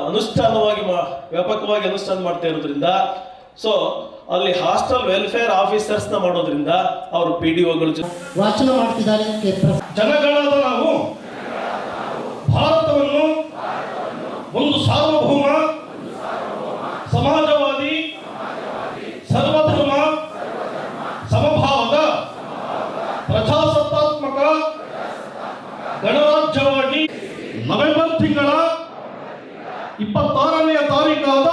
ಅನುಷ್ಠಾನವಾಗಿ ವ್ಯಾಪಕವಾಗಿ ಅನುಷ್ಠಾನ ಮಾಡ್ತಾ ಇರೋದ್ರಿಂದ ಸೊ ಅಲ್ಲಿ ಹಾಸ್ಟೆಲ್ ವೆಲ್ಫೇರ್ ಆಫೀಸರ್ಸ್ ನ ಮಾಡೋದ್ರಿಂದ ಅವರು PDOಗಳು ವಾಚನ ಮಾಡ್ತಿದ್ದಾರೆ. ಜನಗಳಾದ ನಾವು ಭಾರತವನ್ನು ಒಂದು ಸಾರ್ವಭೌಮ ಸಮಾಜವಾದಿ ಸರ್ವಧರ್ಮ ಸಮಭಾವದ ಪ್ರಜಾಸತ್ತಾತ್ಮಕ ಗಣರಾಜ್ಯವಾಗಿ ನವೆಂಬರ್ ತಿಂಗಳ 26ನೇ ತಾರೀಕಾದ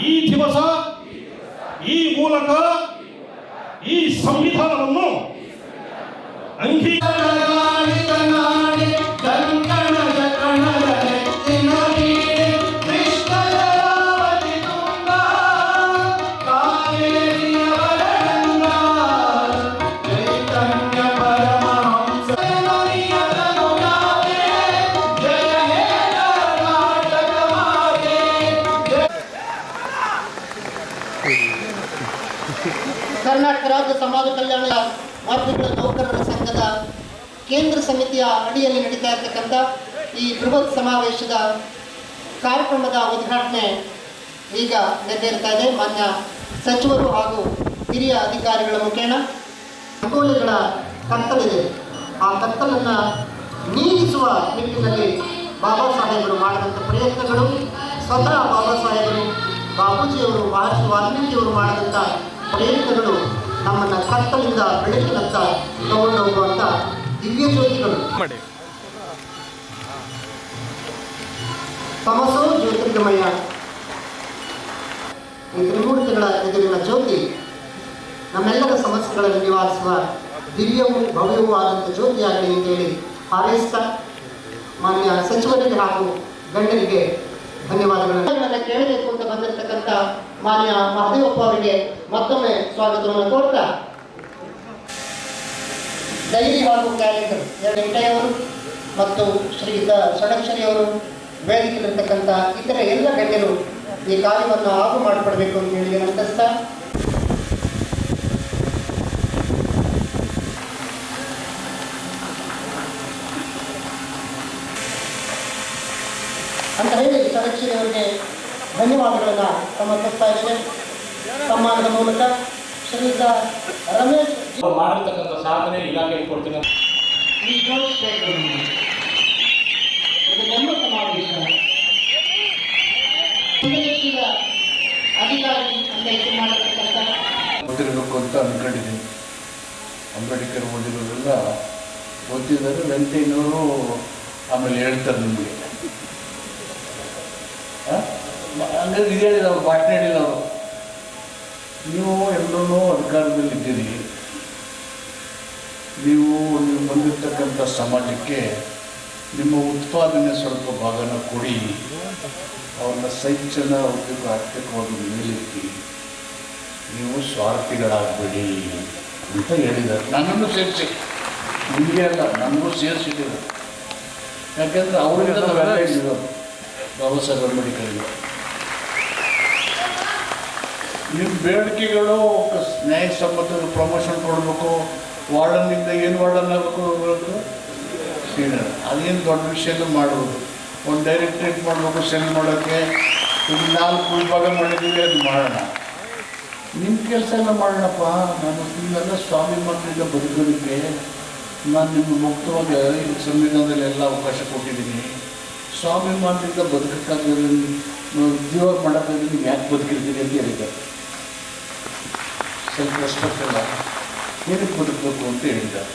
ಈ ದಿವಸ ಈ ಮೂಲಕ ಈ ಸಂವಿಧಾನವನ್ನು ಕರ್ನಾಟಕ ರಾಜ್ಯ ಸಮಾಜ ಕಲ್ಯಾಣ ಮಾಧ್ಯಮಗಳ ನೌಕರರ ಸಂಘದ ಕೇಂದ್ರ ಸಮಿತಿಯ ಅಡಿಯಲ್ಲಿ ನಡೀತಾ ಇರತಕ್ಕಂಥ ಈ ಬೃಹತ್ ಸಮಾವೇಶದ ಕಾರ್ಯಕ್ರಮದ ಉದ್ಘಾಟನೆ ಈಗ ನೆರವೇರ್ತಾ ಇದೆ. ಮಾನ್ಯ ಸಚಿವರು ಹಾಗೂ ಹಿರಿಯ ಅಧಿಕಾರಿಗಳ ಮುಖೇನ ಅನುಕೂಲಗಳ ಕತ್ತಲಿದೆ. ಆ ಕತ್ತಲನ್ನು ನೀಗಿಸುವ ನಿಟ್ಟಿನಲ್ಲಿ ಬಾಬಾ ಸಾಹೇಬರು ಮಾಡಿದಂಥ ಪ್ರಯತ್ನಗಳು, ಸ್ವತಃ ಬಾಬಾ ಸಾಹೇಬರು ಬಾಪೂಜಿಯವರು ಮಹರ್ಷಿ ವಾಲ್ಮೀಕಿಯವರು ಮಾಡಿದಂಥ ಪ್ರಯತ್ನಗಳು ನಮ್ಮನ್ನು ಕತ್ತಲಿಂದ ಬೆಳಕಿನತ್ತ ತಗೊಂಡು ಹೋಗುವಂಥ ದಿವ್ಯ ಜ್ಯೋತಿಗಳು. ತಮಸೋ ಜ್ಯೋತಿರ್ಗಮಯ ಈ ತ್ರಿಮೂರ್ತಿಗಳ ಎದುರಿನ ಜ್ಯೋತಿ ನಮ್ಮೆಲ್ಲರ ಸಮಸ್ಯೆಗಳನ್ನು ನಿವಾರಿಸುವ ದಿವ್ಯವೂ ಭವ್ಯವೂ ಆದಂಥ ಜ್ಯೋತಿಯಾಗಲಿ ಅಂತೇಳಿ ಹಾರೈಸ್ತಾ ಮಾನ್ಯ ಸಚಿವರಿಗೆ ಹಾಗೂ ಗಣ್ಯರಿಗೆ ಧನ್ಯವಾದಗಳನ್ನು ಕೇಳಬೇಕು ಅಂತ ಬಂದಿರತಕ್ಕಂಥ ಮಾನ್ಯ ಮಹದೇವಪ್ಪ ಅವರಿಗೆ ಮತ್ತೊಮ್ಮೆ ಸ್ವಾಗತವನ್ನು ಕೋರ್ತಾ, ಡೈರಿ ಹಾಗೂ ಕ್ಯಾಲೆಂಡರ್ ವೆಂಕಯ್ಯವರು ಮತ್ತು ಶ್ರೀಯುತ ಷಡಕ್ಷರಿ ಅವರು ವೇದಿಕೆಯಲ್ಲಿರ್ತಕ್ಕಂಥ ಇತರ ಎಲ್ಲ ಗಣ್ಯರು ಈ ಕಾರ್ಯವನ್ನು ಆಗು ಮಾಡಿಕೊಡ್ಬೇಕು ಅಂತ ಹೇಳಿ ವಿನಂತಿಸ್ತಾ, ಅಂತ ಹೇಳಿ ಷಡಕ್ಷರಿ ಅವರಿಗೆ ಧನ್ಯವಾದಗಳನ್ನು ಸಮರ್ಪಿಸ್ತಾ ಇದ್ದೇವೆ. ಸಮ್ಮಾನದ ಮೂಲಕ ಶ್ರೀಯುತ ರಮೇಶ್ ಮಾಡಿರ್ತಕ್ಕಂಥ ಸಾಧನೆ ಇಲಾಖೆ ಕೊಡ್ತೀನಿ. ಇದು ನಮ್ಮ ಸಮಾವೇಶ ಅಧಿಕಾರಿ ಅಂತ ಇದು ಮಾಡಿರ್ತಕ್ಕಂಥ ಓದಿರಬೇಕು ಅಂತ ಅಂದ್ಕೊಂಡಿದ್ದೀನಿ. ಅಂಬೇಡ್ಕರ್ ಓದಿರೋರೆಲ್ಲ ಓದಿದ್ದಾರೆ. ವೆಂಕಯ್ಯನವರು ಆಮೇಲೆ ಹೇಳ್ತಾರೆ ನಿಮಗೆ ಅಂದರೆ ಇದು ಹೇಳಿದ ಅವರು ಭಾಷಣ ಹೇಳಿಲ್ಲ. ಅವರು ನೀವು ಎಲ್ಲರೂ ಅಧಿಕಾರದಲ್ಲಿದ್ದೀರಿ. ನೀವು ಬಂದಿರ್ತಕ್ಕಂಥ ಸಮಾಜಕ್ಕೆ ನಿಮ್ಮ ಉತ್ಪಾದನೆ ಸ್ವಲ್ಪ ಭಾಗನ ಕೊಡಿ, ಅವ್ರನ್ನ ಸೈಚನ ಉದ್ಯೋಗ ಆರ್ಥಿಕವಾಗಿ ಮೇಲೆತ್ತಿ, ನೀವು ಸ್ವಾರ್ಥಿಗಳಾಗಬೇಡಿ ಅಂತ ಹೇಳಿದ್ದಾರೆ. ನನ್ನನ್ನು ಸೇರಿಸಿ, ನಿಮಗೆ ಅಲ್ಲ ನನಗೂ ಸೇರಿಸಿದ್ದೀವಿ. ಯಾಕೆಂದರೆ ಅವರಿಂದ ನಾವೆಲ್ಲ ಇದ್ದೀವಿ ಬಾಬಾ ಸಾಹೇಬ್ ಅಂಬೇಡ್ಕರ್ಗೆ. ನಿಮ್ಮ ಬೇಡಿಕೆಗಳು ನ್ಯಾಯಸಮ್ಮತ ಪ್ರಮೋಷನ್ ಕೊಡಬೇಕು, ವಾರ್ಡನ್ನಿಂದ ಏನು ವಾರ್ಡನ್ ಆಗಬೇಕು ಸೀನಿಯರ್, ಅದೇನು ದೊಡ್ಡ ವಿಷಯನೂ ಮಾಡ್ಬೋದು. ಒಂದು ಡೈರೆಕ್ಟ್ರೇಟ್ ಮಾಡಬೇಕು ಸೆಲ್ ಮಾಡೋಕ್ಕೆ. ಈಗ 4 ವಿಭಾಗ ಮಾಡಿದ್ದೀವಿ, ಅದು ಮಾಡೋಣ. ನಿಮ್ಮ ಕೆಲಸ ಎಲ್ಲ ಮಾಡೋಣಪ್ಪ. ನಾನು ನೀವೆಲ್ಲ ಸ್ವಾಭಿಮಾನದಿಂದ ಬದುಕೋದಕ್ಕೆ ನಾನು ನಿಮ್ಗೆ ಮುಕ್ತವಾಗಿ ಸಂವಿಧಾನದಲ್ಲಿ ಎಲ್ಲ ಅವಕಾಶ ಕೊಟ್ಟಿದ್ದೀನಿ. ಸ್ವಾಭಿಮಾನದಿಂದ ಬದುಕಕ್ಕಾಗಲಿ ಉದ್ಯೋಗ ಮಾಡೋಕ್ಕಾಗಲಿ ನೀವು ಯಾಕೆ ಬದುಕಿರ್ತೀರಿ ಅಂತ ಹೇಳಿದ್ದಾರೆ. ಸೆಲ್ಫ್ ರೆಸ್ಪೆಕ್ಟ್ ಎಲ್ಲ ಏನಕ್ಕೆ ಬದುಕಬೇಕು ಅಂತ ಹೇಳಿದ್ದಾರೆ.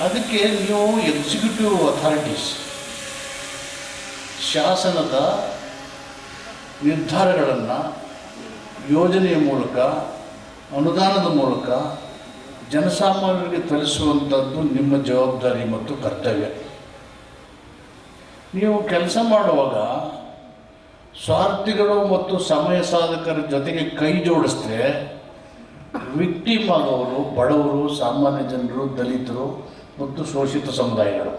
ಅದಕ್ಕೆ ನೀವು ಎಕ್ಸಿಕ್ಯೂಟಿವ್ ಅಥಾರಿಟೀಸ್ ಶಾಸನದ ನಿರ್ಧಾರಗಳನ್ನು ಯೋಜನೆಯ ಮೂಲಕ, ಅನುದಾನದ ಮೂಲಕ ಜನಸಾಮಾನ್ಯರಿಗೆ ತಲುಪಿಸುವಂಥದ್ದು ನಿಮ್ಮ ಜವಾಬ್ದಾರಿ ಮತ್ತು ಕರ್ತವ್ಯ. ನೀವು ಕೆಲಸ ಮಾಡುವಾಗ ಸ್ವಾರ್ಥಿಗಳು ಮತ್ತು ಸಮಯ ಸಾಧಕರ ಜೊತೆಗೆ ಕೈ ಜೋಡಿಸಿದ್ರೆ ವಿಕ್ಟಿಮ್ ಆಗೋರು ಬಡವರು, ಸಾಮಾನ್ಯ ಜನರು, ದಲಿತರು ಮತ್ತು ಶೋಷಿತ ಸಮುದಾಯಗಳು.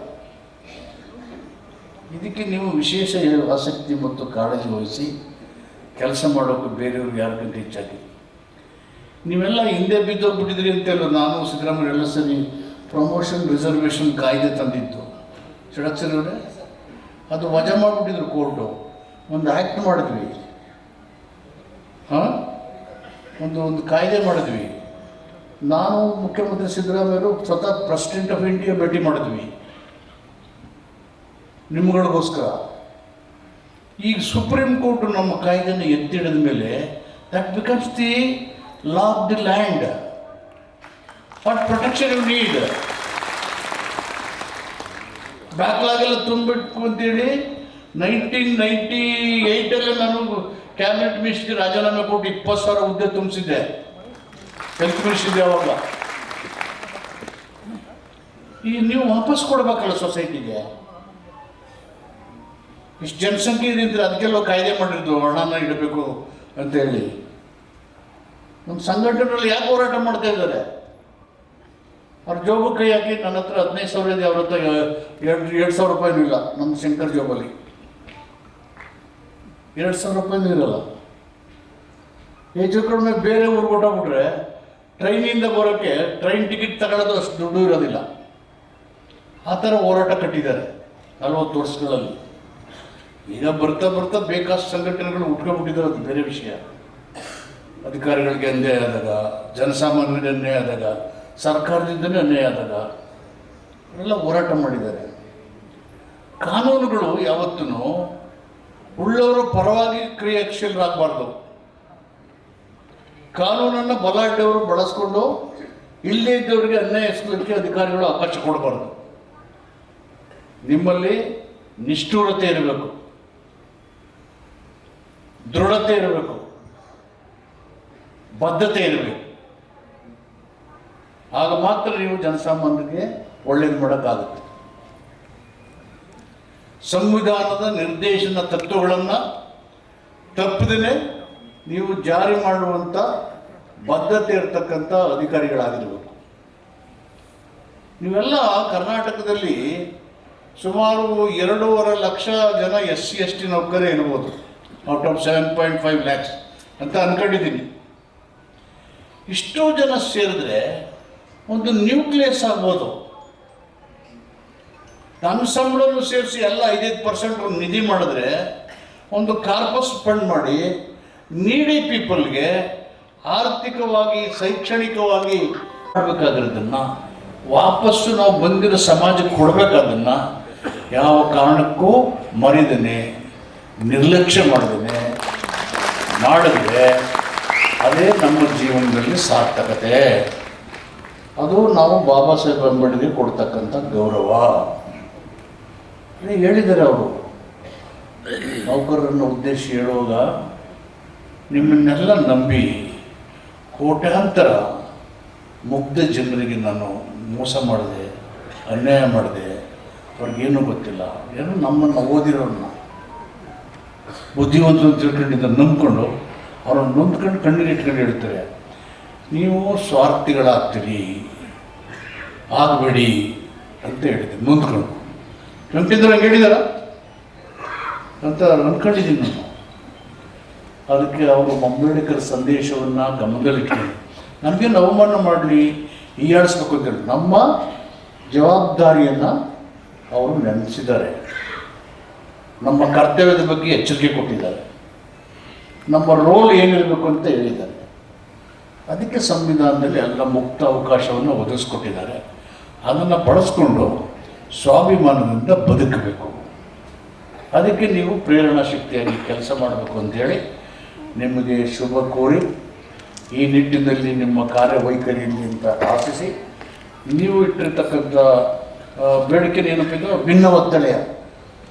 ಇದಕ್ಕೆ ನೀವು ವಿಶೇಷ ಆಸಕ್ತಿ ಮತ್ತು ಕಾಳಜಿ ವಹಿಸಿ ಕೆಲಸ ಮಾಡೋಕ್ಕೆ ಬೇರೆಯವ್ರಿಗೆ ಯಾರಿಗಿಂತ ಹೆಚ್ಚಾಗಿ ನೀವೆಲ್ಲ ಹಿಂದೆ ಬಿದ್ದೋಗ್ಬಿಟ್ಟಿದ್ರಿ ಅಂತೆಲ್ಲ. ನಾನು ಸಿದ್ದರಾಮಯ್ಯ ಎಲ್ಲ ಸರಿ ಪ್ರಮೋಷನ್ ರಿಸರ್ವೇಷನ್ ಕಾಯ್ದೆ ತಂದಿದ್ದು. ಷಡಕ್ಷರವರೇ ಅದು ವಜಾ ಮಾಡಿಬಿಟ್ಟಿದ್ರು ಕೋರ್ಟು. ಒಂದು ಆ್ಯಕ್ಟ್ ಮಾಡಿದ್ವಿ, ಹಾಂ, ಒಂದು ಕಾಯ್ದೆ ಮಾಡಿದ್ವಿ. ನಾನು ಮುಖ್ಯಮಂತ್ರಿ ಸಿದ್ದರಾಮಯ್ಯರು ಸ್ವತಃ ಪ್ರೆಸಿಡೆಂಟ್ ಆಫ್ ಇಂಡಿಯಾ ಭೇಟಿ ಮಾಡಿದ್ವಿ ನಿಮ್ಗಳಿಗೋಸ್ಕರ. ಈಗ ಸುಪ್ರೀಂ ಕೋರ್ಟ್ ನಮ್ಮ ಕಾಯ್ದೆಯನ್ನು ಎತ್ತಿಡಿದ ಮೇಲೆ that becomes the law of the land. What protection you need? ಬ್ಯಾಕ್ಲಾಗೆಲ್ಲ ತುಂಬಿಟ್ಟು ಅಂತೇಳಿ 1998 ನಾನು ಕ್ಯಾಬಿನೆಟ್ ಮಿನಿಸ್ಟ್ರಿಗೆ ರಾಜೀನಾಮೆ ಕೊಟ್ಟು 20,000 ಹುದ್ದೆ ತುಂಬಿಸಿದ್ದೆ, ಹೆಲ್ತ್ ಮಿನಿಸ್ಟ್ರಿಗೆ. ಅವಾಗ ಈಗ ನೀವು ವಾಪಸ್ ಕೊಡ್ಬೇಕಲ್ಲ ಸೊಸೈಟಿಗೆ. ಇಷ್ಟು ಜನಸಂಖ್ಯೆ ಇದ್ರೆ ಅದಕ್ಕೆಲ್ಲ ಕಾಯ್ದೆ ಮಾಡಿದ್ದು ಹಣನ ಇಡಬೇಕು ಅಂತೇಳಿ. ನಮ್ಮ ಸಂಘಟನೆಯಲ್ಲಿ ಯಾಕೆ ಹೋರಾಟ ಮಾಡ್ತಾ ಇದ್ದಾರೆ? ಅವ್ರ ಜೋಬು ಕೈ ಹಾಕಿ ನನ್ನ ಹತ್ರ 15,000 ಇದೆ, ಅವ್ರ ಹತ್ರ 2,000 ರೂಪಾಯಿನೂ ಇಲ್ಲ. ನಮ್ಮ ಶಂಕರ್ ಜೋಬಲ್ಲಿ 2,000 ರೂಪಾಯಿನೂ ಇರಲ್ಲ. ಹೆಚ್ಚು ಕಡಿಮೆ ಬೇರೆ ಊರಿಗೆ ಹೊಟ್ಟೋಗ್ಬಿಟ್ರೆ ಟ್ರೈನಿಂದ ಬರೋಕ್ಕೆ ಟ್ರೈನ್ ಟಿಕೆಟ್ ತಗೊಳ್ಳೋದು ಅಷ್ಟು ದುಡ್ಡು ಇರೋದಿಲ್ಲ. ಆ ಥರ ಹೋರಾಟ ಕಟ್ಟಿದ್ದಾರೆ 40 ವರ್ಷಗಳಲ್ಲಿ. ಈಗ ಬರ್ತಾ ಬರ್ತಾ ಬೇಕಾದಷ್ಟು ಸಂಘಟನೆಗಳು ಉಟ್ಕೊಂಡ್ಬಿಟ್ಟಿದ್ದಾರೆ, ಅದು ಬೇರೆ ವಿಷಯ. ಅಧಿಕಾರಿಗಳಿಗೆ ಅನ್ಯಾಯ ಆದಾಗ, ಜನಸಾಮಾನ್ಯರಿಗೆ ಅನ್ಯಾಯ ಆದಾಗ, ಸರ್ಕಾರದಿಂದಲೇ ಅನ್ಯಾಯ ಆದಾಗ ಎಲ್ಲ ಹೋರಾಟ ಮಾಡಿದ್ದಾರೆ. ಕಾನೂನುಗಳು ಯಾವತ್ತೂ ಉಳ್ಳವರ ಪರವಾಗಿ ಕ್ರಿಯಾಶೀಲರಾಗಬಾರ್ದು. ಕಾನೂನನ್ನು ಬಲಾಢ್ಯವರು ಬಳಸ್ಕೊಂಡು ಇಲ್ಲೇ ಇದ್ದವರಿಗೆ ಅನ್ಯಾಯ ಎಸಗಲಿಕ್ಕೆ ಅಧಿಕಾರಿಗಳು ಅವಕಾಶ ಕೊಡಬಾರ್ದು. ನಿಮ್ಮಲ್ಲಿ ನಿಷ್ಠೂರತೆ ಇರಬೇಕು, ದೃಢತೆ ಇರಬೇಕು, ಬದ್ಧತೆ ಇರಬೇಕು. ಆಗ ಮಾತ್ರ ನೀವು ಜನಸಾಮಾನ್ಯರಿಗೆ ಒಳ್ಳೇದು ಮಾಡೋಕ್ಕಾಗುತ್ತೆ. ಸಂವಿಧಾನದ ನಿರ್ದೇಶನ ತತ್ವಗಳನ್ನು ತಪ್ಪದೇ ನೀವು ಜಾರಿ ಮಾಡುವಂಥ ಬದ್ಧತೆ ಇರತಕ್ಕಂಥ ಅಧಿಕಾರಿಗಳಾಗಿರಬೇಕು. ನೀವೆಲ್ಲ ಕರ್ನಾಟಕದಲ್ಲಿ ಸುಮಾರು 2.5 ಲಕ್ಷ ಜನ SC/ST ನೌಕರೇ ಇರ್ಬೋದು, ಔಟ್ ಆಫ್ 7.5 ಲ್ಯಾಕ್ಸ್ ಅಂತ ಅಂದ್ಕೊಂಡಿದ್ದೀನಿ. ಇಷ್ಟೋ ಜನ ಸೇರಿದ್ರೆ ಒಂದು ನ್ಯೂಕ್ಲಿಯಸ್ ಆಗ್ಬೋದು. ನಮ್ಮ ಸಂಬಳನೂ ಸೇರಿಸಿ ಎಲ್ಲ 5% ಒಂದು ನಿಧಿ ಮಾಡಿದ್ರೆ, ಒಂದು ಕಾರ್ಪಸ್ ಫಂಡ್ ಮಾಡಿ ನೀಡಿ ಪೀಪಲ್ಗೆ ಆರ್ಥಿಕವಾಗಿ ಶೈಕ್ಷಣಿಕವಾಗಿ ಮಾಡಬೇಕಾಗಿರೋದನ್ನು ವಾಪಸ್ಸು ನಾವು ಬಂದಿರೋ ಸಮಾಜಕ್ಕೆ ಕೊಡಬೇಕಾದನ್ನು ಯಾವ ಕಾರಣಕ್ಕೂ ಮರಿದೇನೆ, ನಿರ್ಲಕ್ಷ್ಯ ಮಾಡದೇನೆ ಮಾಡಿದ್ರೆ ಅದೇ ನಮ್ಮ ಜೀವನದಲ್ಲಿ ಸಾರ್ಥಕತೆ. ಅದು ನಾವು ಬಾಬಾ ಸಾಹೇಬ್ ಅಂಬೇಡ್ಕರ್ಗೆ ಕೊಡ್ತಕ್ಕಂಥ ಗೌರವ. ಹೇಳಿದ್ದಾರೆ ಅವರು ನೌಕರರನ್ನು ಉದ್ದೇಶಿಸಿ ಹೇಳುವಾಗ, ನಿಮ್ಮನ್ನೆಲ್ಲ ನಂಬಿ ಕೋಟ್ಯಾಂತರ ಮುಗ್ಧ ಜನರಿಗೆ ನಾನು ಮೋಸ ಮಾಡಿದೆ, ಅನ್ಯಾಯ ಮಾಡಿದೆ, ಅವ್ರಿಗೇನೂ ಗೊತ್ತಿಲ್ಲ, ಏನೋ ನಮ್ಮನ್ನು ಓದಿರೋರನ್ನ ಬುದ್ಧಿವಂತರು ಅಂತ ತಿಳ್ಕೊಂಡಿದ್ದ ನಂಬ್ಕೊಂಡು ಅವ್ರನ್ನ ನೊಂದ್ಕೊಂಡು ಕಣ್ಣೀರು ಇಟ್ಕೊಂಡು ಹೇಳ್ತಾರೆ, ನೀವು ಸ್ವಾರ್ಥಿಗಳಾಗ್ತೀರಿ, ಆಗಬೇಡಿ ಅಂತ ಹೇಳಿದೆ. ನೊಂದ್ಕೊಂಡು ನಂಬಿದ್ರೆ ಹೇಳಿದಾರ ಅಂತ ಅಂದ್ಕೊಂಡಿದ್ದೀನಿ ನಾನು. ಅದಕ್ಕೆ ಅವರು ಅಂಬೇಡ್ಕರ್ ಸಂದೇಶವನ್ನು ಗಮನದಲ್ಲಿಟ್ಕೊಂಡು ನಮಗೇನು ಅವಮಾನ ಮಾಡಲಿ, ಹೀಯಾಡಿಸ್ಬೇಕು ಅಂತೇಳಿ ನಮ್ಮ ಜವಾಬ್ದಾರಿಯನ್ನು ಅವರು ನೆನೆಸಿದ್ದಾರೆ. ನಮ್ಮ ಕರ್ತವ್ಯದ ಬಗ್ಗೆ ಎಚ್ಚರಿಕೆ ಕೊಟ್ಟಿದ್ದಾರೆ. ನಮ್ಮ ರೋಲ್ ಏನಿರಬೇಕು ಅಂತ ಹೇಳಿದ್ದಾರೆ. ಅದಕ್ಕೆ ಸಂವಿಧಾನದಲ್ಲಿ ಎಲ್ಲ ಮುಕ್ತ ಅವಕಾಶವನ್ನು ಒದಗಿಸ್ಕೊಟ್ಟಿದ್ದಾರೆ. ಅದನ್ನು ಬಳಸ್ಕೊಂಡು ಸ್ವಾಭಿಮಾನದಿಂದ ಬದುಕಬೇಕು. ಅದಕ್ಕೆ ನೀವು ಪ್ರೇರಣಾ ಶಕ್ತಿಯಾಗಿ ಕೆಲಸ ಮಾಡಬೇಕು ಅಂತೇಳಿ ನಿಮಗೆ ಶುಭ ಕೋರಿ, ಈ ನಿಟ್ಟಿನಲ್ಲಿ ನಿಮ್ಮ ಕಾರ್ಯವೈಖರಿಯಲ್ಲಿ ಅಂತ ಆಶಿಸಿ, ನೀವು ಇಟ್ಟಿರ್ತಕ್ಕಂಥ ಬೇಡಿಕೆ ಏನಪ್ಪಿದ್ರು ಭಿನ್ನ ಒತ್ತಳೆಯ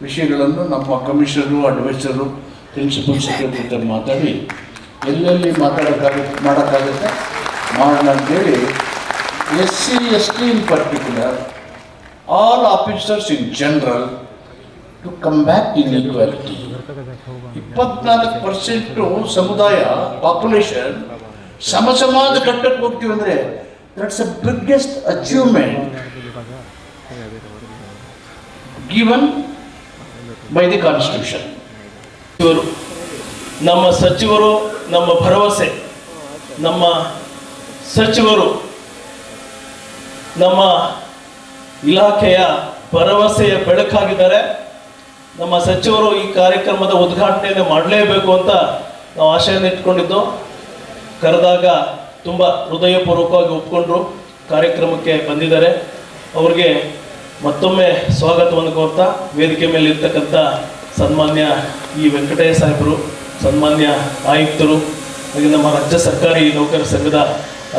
ವಿಷಯಗಳನ್ನು ನಮ್ಮ ಕಮಿಷನರು, ಅಡ್ವೈಸರು, ಪ್ರಿನ್ಸಿಪಲ್ ಸೆಕ್ರೆಟರಿ ಮಾತಾಡಿ ಎಲ್ಲೆಲ್ಲಿ ಮಾಡೋಕ್ಕಾಗುತ್ತೆ ಮಾಡೋಣ ಅಂತೇಳಿ SC/ST in particular, all officers in general to come back in equality. 24% ಸಮುದಾಯ ಪಾಪ್ಯುಲೇಷನ್ ಸಮಾಜ ಕಟ್ಟಕ್ಕೆ ಹೋಗ್ತೀವಿ ಅಂದರೆ that's a biggest achievement given by the constitution. ನಮ್ಮ ಸಚಿವರು ನಮ್ಮ ಭರವಸೆ, ನಮ್ಮ ಸಚಿವರು ನಮ್ಮ ಇಲಾಖೆಯ ಭರವಸೆಯ ಬೆಳಕಾಗಿದ್ದಾರೆ. ನಮ್ಮ ಸಚಿವರು ಈ ಕಾರ್ಯಕ್ರಮದ ಉದ್ಘಾಟನೆಯನ್ನು ಮಾಡಲೇಬೇಕು ಅಂತ ನಾವು ಆಶೆಯನ್ನು ಇಟ್ಕೊಂಡಿದ್ದು, ಕರೆದಾಗ ತುಂಬ ಹೃದಯಪೂರ್ವಕವಾಗಿ ಒಪ್ಕೊಂಡ್ರು, ಕಾರ್ಯಕ್ರಮಕ್ಕೆ ಬಂದಿದ್ದಾರೆ. ಅವ್ರಿಗೆ ಮತ್ತೊಮ್ಮೆ ಸ್ವಾಗತವನ್ನು ಕೋರ್ತಾ ವೇದಿಕೆ ಮೇಲೆ ಇರ್ತಕ್ಕಂಥ ಸನ್ಮಾನ್ಯ ಈ ವೆಂಕಟೇಶ ಸಾಹೇಬರು, ಸನ್ಮಾನ್ಯ ಆಯುಕ್ತರು, ಹಾಗೆ ನಮ್ಮ ರಾಜ್ಯ ಸರ್ಕಾರಿ ನೌಕರ ಸಂಘದ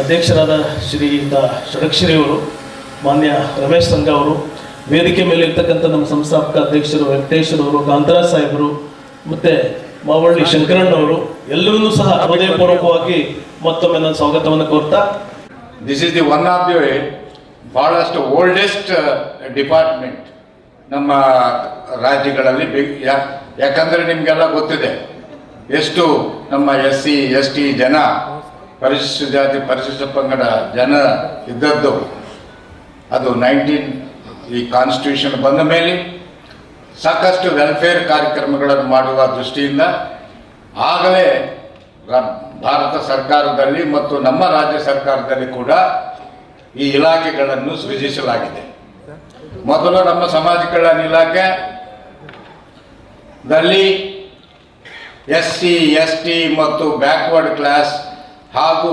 ಅಧ್ಯಕ್ಷರಾದ ಶ್ರೀಯುತ ಷಡಕ್ಷರಿಯವರು, ಮಾನ್ಯ ರಮೇಶ್ ಸಂಘ ಅವರು, ವೇದಿಕೆ ಮೇಲೆ ಇರ್ತಕ್ಕಂಥ ನಮ್ಮ ಸಂಸ್ಥಾಪಕ ಅಧ್ಯಕ್ಷರು ವೆಂಕಟೇಶ್ವರವರು, ಕಾಂತರಾಜ್ ಸಾಹೇಬರು, ಮತ್ತು ಮಾವಳ್ಳಿ ಶಂಕರಣ್ಣವರು, ಎಲ್ಲರನ್ನೂ ಸಹ ಹೃದಯಪೂರ್ವಕವಾಗಿ ಮತ್ತೊಮ್ಮೆ ನಾನು ಸ್ವಾಗತವನ್ನು ಕೋರ್ತಾ, this is the one of the ಭಾಳಷ್ಟು ಓಲ್ಡೆಸ್ಟ್ ಡಿಪಾರ್ಟ್ಮೆಂಟ್ ನಮ್ಮ ರಾಜ್ಯಗಳಲ್ಲಿ. ಯಾಕಂದರೆ ನಿಮಗೆಲ್ಲ ಗೊತ್ತಿದೆ ಎಷ್ಟು ನಮ್ಮ SC ST ಜನ, ಪರಿಶಿಷ್ಟ ಜಾತಿ ಪರಿಶಿಷ್ಟ ಪಂಗಡ ಜನ ಇದ್ದದ್ದು. ಅದು ಈ ಕಾನ್ಸ್ಟಿಟ್ಯೂಷನ್ ಬಂದ ಮೇಲೆ ಸಾಕಷ್ಟು ವೆಲ್ಫೇರ್ ಕಾರ್ಯಕ್ರಮಗಳನ್ನು ಮಾಡುವ ದೃಷ್ಟಿಯಿಂದ ಆಗಲೇ ಭಾರತ ಸರ್ಕಾರದಲ್ಲಿ ಮತ್ತು ನಮ್ಮ ರಾಜ್ಯ ಸರ್ಕಾರದಲ್ಲಿ ಕೂಡ ಈ ಇಲಾಖೆಗಳನ್ನು ಸೃಜಿಸಲಾಗಿದೆ. ಮೊದಲು ನಮ್ಮ ಸಮಾಜ ಕಲ್ಯಾಣ ಇಲಾಖೆದಲ್ಲಿ SC ST ಮತ್ತು ಬ್ಯಾಕ್ವರ್ಡ್ ಕ್ಲಾಸ್ ಹಾಗೂ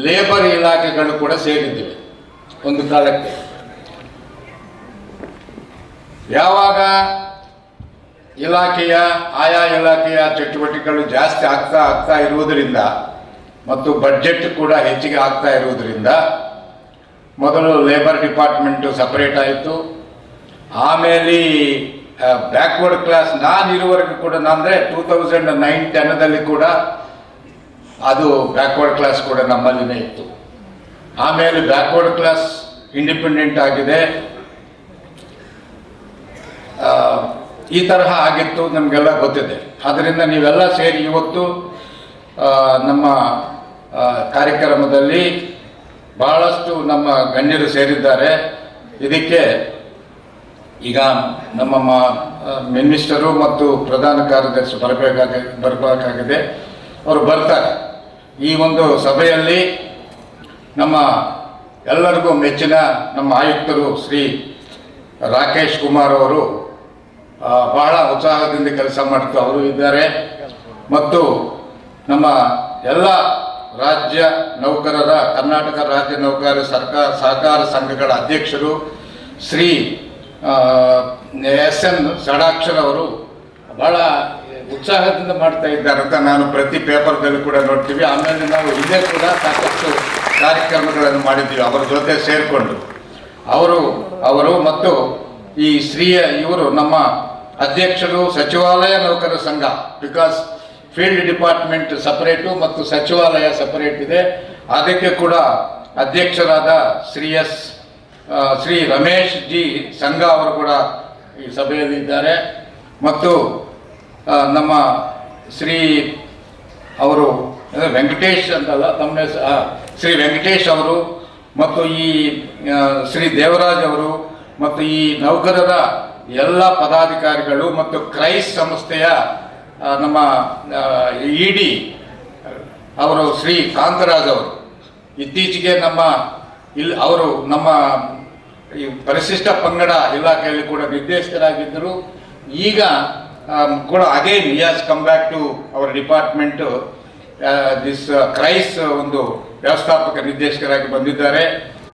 ಲೇಬರ್ ಇಲಾಖೆಗಳು ಕೂಡ ಸೇರಿದ್ದಿವೆ ಒಂದು ಕಾಲಕ್ಕೆ. ಯಾವಾಗ ಆಯಾ ಇಲಾಖೆಯ ಚಟುವಟಿಕೆಗಳು ಜಾಸ್ತಿ ಆಗ್ತಾ ಇರುವುದರಿಂದ ಮತ್ತು ಬಡ್ಜೆಟ್ ಕೂಡ ಹೆಚ್ಚಿಗೆ ಆಗ್ತಾ ಇರುವುದರಿಂದ ಮೊದಲು ಲೇಬರ್ ಡಿಪಾರ್ಟ್ಮೆಂಟು ಸಪರೇಟ್ ಆಯಿತು. ಆಮೇಲೆ ಬ್ಯಾಕ್ವರ್ಡ್ ಕ್ಲಾಸ್ ಇರುವವರೆಗೂ ಕೂಡ ಅಂದರೆ 2009-10ದಲ್ಲಿ ಕೂಡ ಅದು ಬ್ಯಾಕ್ವರ್ಡ್ ಕ್ಲಾಸ್ ಕೂಡ ನಮ್ಮಲ್ಲಿನೇ ಇತ್ತು. ಆಮೇಲೆ ಬ್ಯಾಕ್ವರ್ಡ್ ಕ್ಲಾಸ್ ಇಂಡಿಪೆಂಡೆಂಟ್ ಆಗಿದೆ. ಈ ತರಹ ಆಗಿತ್ತು, ನಮಗೆಲ್ಲ ಗೊತ್ತಿದೆ. ಆದ್ದರಿಂದ ನೀವೆಲ್ಲ ಸೇರಿ ಇವತ್ತು ನಮ್ಮ ಕಾರ್ಯಕ್ರಮದಲ್ಲಿ ಬಹಳಷ್ಟು ನಮ್ಮ ಗಣ್ಯರು ಸೇರಿದ್ದಾರೆ. ಇದಕ್ಕೆ ಈಗ ನಮ್ಮ ಮಿನಿಸ್ಟರು ಮತ್ತು ಪ್ರಧಾನ ಕಾರ್ಯದರ್ಶಿ ಬರಬೇಕಾಗಿದೆ. ಅವರು ಬರ್ತಾರೆ. ಈ ಒಂದು ಸಭೆಯಲ್ಲಿ ನಮ್ಮ ಎಲ್ಲರಿಗೂ ಮೆಚ್ಚಿನ ನಮ್ಮ ಆಯುಕ್ತರು ಶ್ರೀ ರಾಕೇಶ್ ಕುಮಾರ್ ಅವರು ಬಹಳ ಉತ್ಸಾಹದಿಂದ ಕೆಲಸ ಮಾಡ್ತಾ ಅವರು ಇದ್ದಾರೆ. ಮತ್ತು ನಮ್ಮ ಎಲ್ಲ ರಾಜ್ಯ ನೌಕರರ, ಕರ್ನಾಟಕ ರಾಜ್ಯ ನೌಕರರ ಸಹಕಾರ ಸಂಘಗಳ ಅಧ್ಯಕ್ಷರು ಶ್ರೀ SN ಷಡಾಕ್ಷರ್ ಅವರು ಬಹಳ ಉತ್ಸಾಹದಿಂದ ಮಾಡ್ತಾ ಇದ್ದಾರೆ ಅಂತ ನಾನು ಪ್ರತಿ ಪೇಪರ್ದಲ್ಲಿ ಕೂಡ ನೋಡ್ತೀವಿ. ಆಮೇಲೆ ನಾವು ಇಲ್ಲೇ ಕೂಡ ಸಾಕಷ್ಟು ಕಾರ್ಯಕ್ರಮಗಳನ್ನು ಮಾಡಿದ್ದೀವಿ ಅವರ ಜೊತೆ ಸೇರಿಕೊಂಡು. ಅವರು ಮತ್ತು ಈ ಇವರು ನಮ್ಮ ಅಧ್ಯಕ್ಷರು ಸಚಿವಾಲಯ ನೌಕರರ ಸಂಘ, ಬಿಕಾಸ್ ಫೀಲ್ಡ್ ಡಿಪಾರ್ಟ್ಮೆಂಟ್ ಸಪರೇಟು ಮತ್ತು ಸಚಿವಾಲಯ ಸಪರೇಟ್ ಇದೆ. ಅದಕ್ಕೆ ಕೂಡ ಅಧ್ಯಕ್ಷರಾದ ಶ್ರೀ ರಮೇಶ್ ಜಿ ಸಂಘ ಅವರು ಕೂಡ ಈ ಸಭೆಯಲ್ಲಿ ಇದ್ದಾರೆ. ಮತ್ತು ನಮ್ಮ ಅವರು ವೆಂಕಟೇಶ್ ಅಂತಲ್ಲ, ತಮ್ಮ ಶ್ರೀ ವೆಂಕಟೇಶ್ ಅವರು ಮತ್ತು ಈ ಶ್ರೀ ದೇವರಾಜ್ ಅವರು ಮತ್ತು ಈ ನೌಕರರ ಎಲ್ಲ ಪದಾಧಿಕಾರಿಗಳು ಮತ್ತು ಕ್ರೈಸ್ ಸಂಸ್ಥೆಯ ನಮ್ಮ ED ಅವರು ಶ್ರೀ ಕಾಂತರಾಜ್ ಅವರು ಇತ್ತೀಚೆಗೆ ಅವರು ನಮ್ಮ ಈ ಪರಿಶಿಷ್ಟ ಪಂಗಡ ಇಲಾಖೆಯಲ್ಲಿ ಕೂಡ ನಿರ್ದೇಶಕರಾಗಿದ್ದರು. ಈಗ ಕೂಡ again he has come back to our department this crisis ಒಂದು ವ್ಯವಸ್ಥಾಪಕ ನಿರ್ದೇಶಕರಾಗಿ ಬಂದಿದ್ದಾರೆ.